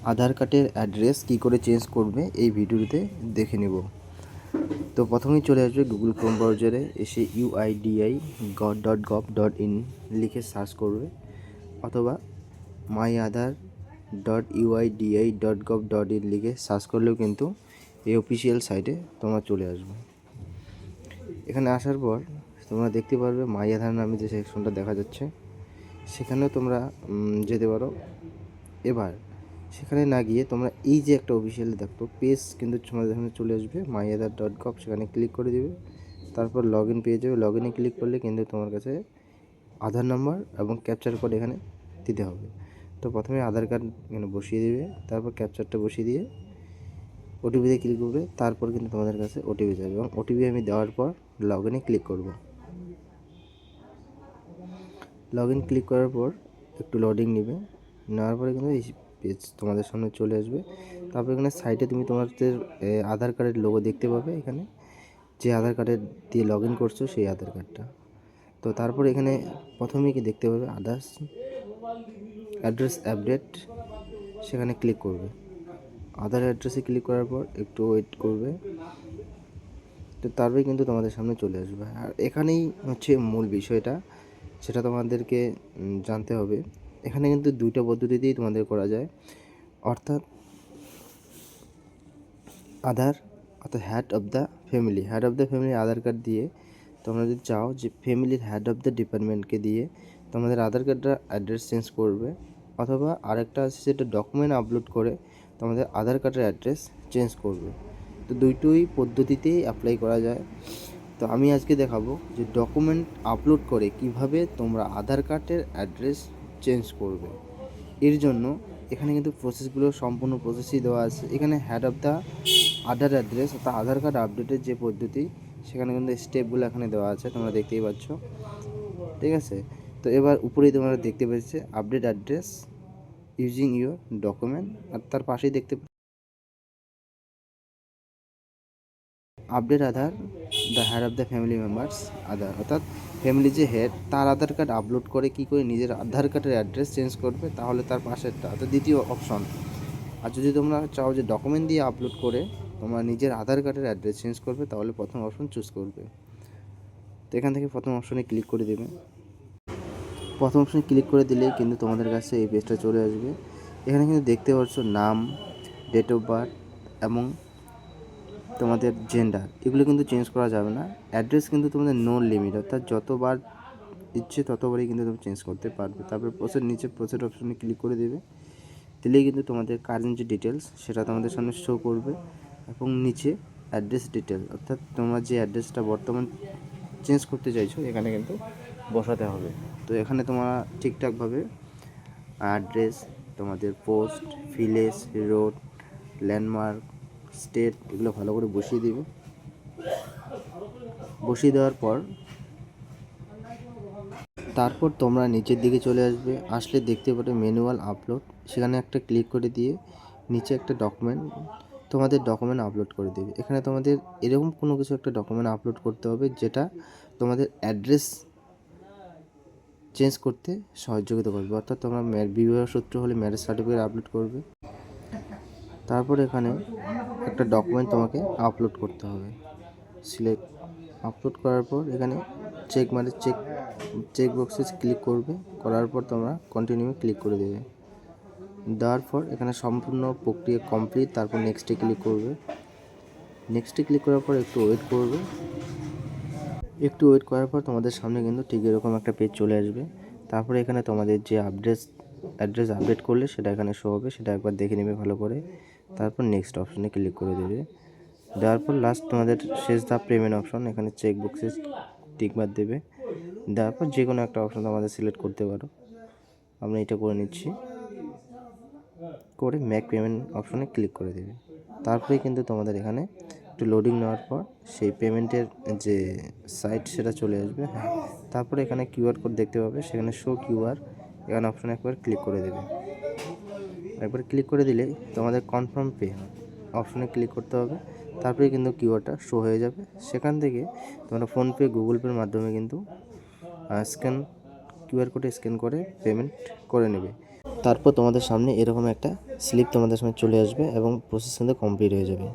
আধার কার্ডের অ্যাড্রেস কী করে চেঞ্জ করবে এই ভিডিওতে দেখে নেব। তো প্রথমেই চলে আসবে গুগল ক্রোম ব্রাউজারে, এসে uidi.gov.in লিখে সার্চ করবে, অথবা myAadhar.uidi.gov.in লিখে সার্চ করলেও কিন্তু এই অফিসিয়াল সাইটে তোমরা চলে আসবে। এখানে আসার পর তোমরা দেখতে পারবে মাই আধার নামে যে সেকশনটা দেখা যাচ্ছে, সেখানেও তোমরা যেতে পারো। এবার সেখানে না গিয়ে তোমরা এই যে একটা অফিসিয়াল দেখো পেজ কিন্তু তোমাদের সামনে চলে আসবে, myAadhar.gov, সেখানে ক্লিক করে দিবে। তারপর লগ ইন পেয়ে যাবে। লগ ইনে ক্লিক করলে কিন্তু তোমার কাছে আধার নাম্বার এবং ক্যাপচার কোড এখানে দিতে হবে। তো প্রথমে আধার কার্ড এখানে বসিয়ে দিবে, তারপর ক্যাপচারটা বসিয়ে দিয়ে ওটিপিতে ক্লিক করবে। তারপর কিন্তু তোমাদের কাছে ওটিপি যাবে, এবং ওটিপি আমি দেওয়ার পর লগ ইনে ক্লিক করব। লগ ইন ক্লিক করার পর একটু লোডিং নেবে, নেওয়ার পরে কিন্তু এই পেজ তোমাদের সামনে চলে আসবে। তারপর এখানে সাইডে তুমি তোমাদের আধার কার্ডের লোগো দেখতে পাবে, এখানে যে আধার কার্ডের দিয়ে লগ ইন করছো সেই আধার কার্ডটা। তো তারপর এখানে প্রথমেই কি দেখতে পাবে আদার্স অ্যাড্রেস আপডেট, সেখানে ক্লিক করবে। আধার অ্যাড্রেসে ক্লিক করার পর একটু ওয়েট করবে, তো তারপরে কিন্তু তোমাদের সামনে চলে আসবে। আর এখানেই হচ্ছে মূল বিষয়টা, সেটা তোমাদেরকে জানতে হবে। এখানে কিন্তু দুইটা পদ্ধতিতেই তোমাদের করা যায়, অর্থাৎ head of the family Aadhaar card দিয়ে তোমরা যদি চাও যে ফ্যামিলির হেড অফ দ্য ডিপার্টমেন্টকে দিয়ে তোমাদের আধার কার্ডটা অ্যাড্রেস চেঞ্জ করবে, অথবা আরেকটা আছে যেটা ডকুমেন্ট আপলোড করে তোমাদের আধার কার্ডের অ্যাড্রেস চেঞ্জ করবে। তো দুইটোই পদ্ধতিতেই অ্যাপ্লাই করা যায়। তো আমি আজকে দেখাবো যে ডকুমেন্ট আপলোড করে কিভাবে তোমরা আধার কার্ডের অ্যাড্রেস চেঞ্জ করবে। এর জন্য এখানে কিন্তু প্রসেসগুলো সম্পূর্ণ প্রসেসই দেওয়া আছে। এখানে head of the Aadhaar address অর্থাৎ আধার কার্ড আপডেটের যে পদ্ধতি, সেখানে কিন্তু স্টেপগুলো এখানে দেওয়া আছে, তোমরা দেখতেই পাচ্ছ। ঠিক আছে, তো এবার উপরেই তোমরা দেখতে পেয়েছে update address using your document, আর তার পাশেই দেখতে update Aadhaar the head of the family members Aadhaar, অর্থাৎ ফ্যামিলি যে হেড তার আধার কার্ড আপলোড করে কী করে নিজের আধার কার্ডের অ্যাড্রেস চেঞ্জ করবে, তাহলে তার পাশেরটা অর্থাৎ দ্বিতীয় অপশন। আর যদি তোমরা চাও যে ডকুমেন্ট দিয়ে আপলোড করে তোমরা নিজের আধার কার্ডের অ্যাড্রেস চেঞ্জ করবে, তাহলে প্রথম অপশন চুজ করবে। তো এখান থেকে প্রথম অপশনে ক্লিক করে দেবে। প্রথম অপশনে ক্লিক করে দিলেই কিন্তু তোমাদের কাছে এই পেজটা চলে আসবে। এখানে কিন্তু দেখতে পাচ্ছ নাম, ডেট অফ বার্থ এবং তোমাদের জেন্ডার, এগুলো কিন্তু চেঞ্জ করা যাবে না। অ্যাড্রেস কিন্তু তোমাদের নো লিমিট, অর্থাৎ যতবার ইচ্ছে ততবারই কিন্তু তুমি চেঞ্জ করতে পারবে। তারপর নিচে প্রসেড অপশনে ক্লিক করে দেবে, দিলেই কিন্তু তোমাদের কারেন্ট যে ডিটেলস সেটা তোমাদের সামনে শো করবে, এবং নিচে অ্যাড্রেস ডিটেল, অর্থাৎ তোমরা যে অ্যাড্রেসটা বর্তমান চেঞ্জ করতে চাইছো এখানে কিন্তু বসাতে হবে। তো এখানে তোমরা ঠিকঠাকভাবে অ্যাড্রেস, তোমাদের post, village, road, landmark, state, এগুলো ভালো করে বসিয়ে দিবে। বসিয়ে দেওয়ার পর তারপর তোমরা নিচের দিকে চলে আসবে, আসলে দেখতে পাবে ম্যানুয়াল আপলোড, সেখানে একটা ক্লিক করে দিয়ে নিচে একটা তোমাদের ডকুমেন্ট আপলোড করে দেবে। এখানে তোমাদের এরকম কোনো কিছু একটা ডকুমেন্ট আপলোড করতে হবে যেটা তোমাদের অ্যাড্রেস চেঞ্জ করতে সহযোগিতা করবে, অর্থাৎ তোমরা বিবাহ সূত্র হলে ম্যারেজ সার্টিফিকেট আপলোড করবে। তারপর এখানে একটা ডকুমেন্ট তোমাকে আপলোড করতে হবে। আপলোড করার পর এখানে চেক বক্সে ক্লিক করবে, করার পর তোমরা কন্টিনিউ ক্লিক করে দেবে। দেওয়ার পর এখানে সম্পূর্ণ প্রক্রিয়া কমপ্লিট, তারপর নেক্সটে ক্লিক করবে। নেক্সটে ক্লিক করার পর একটু ওয়েট করবে। একটু ওয়েট করার পর তোমাদের সামনে কিন্তু ঠিক এরকম একটা পেজ চলে আসবে। তারপরে এখানে তোমাদের যে অ্যাড্রেস আপডেট করলে সেটা এখানে শো হবে, সেটা একবার দেখে নেবে ভালো করে। তারপর নেক্সট অপশনে ক্লিক করে দেবে। দেওয়ার পর লাস্ট তোমাদের শেষ ধাপ পেমেন্ট অপশন, এখানে চেক বক্সে টিকমার দেবে। দেওয়ার পর যে কোনো একটা অপশন তোমাদের সিলেক্ট করতে পারো। আমরা এটা করে নিচ্ছি, করে মেক পেমেন্ট অপশনে ক্লিক করে দেবে। তারপরে কিন্তু তোমাদের এখানে একটু লোডিং নেওয়ার পর সেই পেমেন্টের যে সাইট সেটা চলে আসবে। হ্যাঁ, তারপরে এখানে কিউআর কোড দেখতে পাবে, সেখানে শো কিউআর, এখানে অপশনে একবার ক্লিক করে দেবে। একবার ক্লিক করে দিলে তোমাদের কনফার্ম পে অপশনে ক্লিক করতে হবে। তারপরে কিন্তু কিউআরটা শো হয়ে যাবে। সেখান থেকে তোমরা ফোনপে, গুগল পের মাধ্যমে কিন্তু কিউআর কোডে স্ক্যান করে পেমেন্ট করে নেবে। তারপর তোমাদের সামনে এরকম একটা স্লিপ তোমাদের সামনে চলে আসবে এবং প্রসেস কিন্তু কমপ্লিট হয়ে যাবে।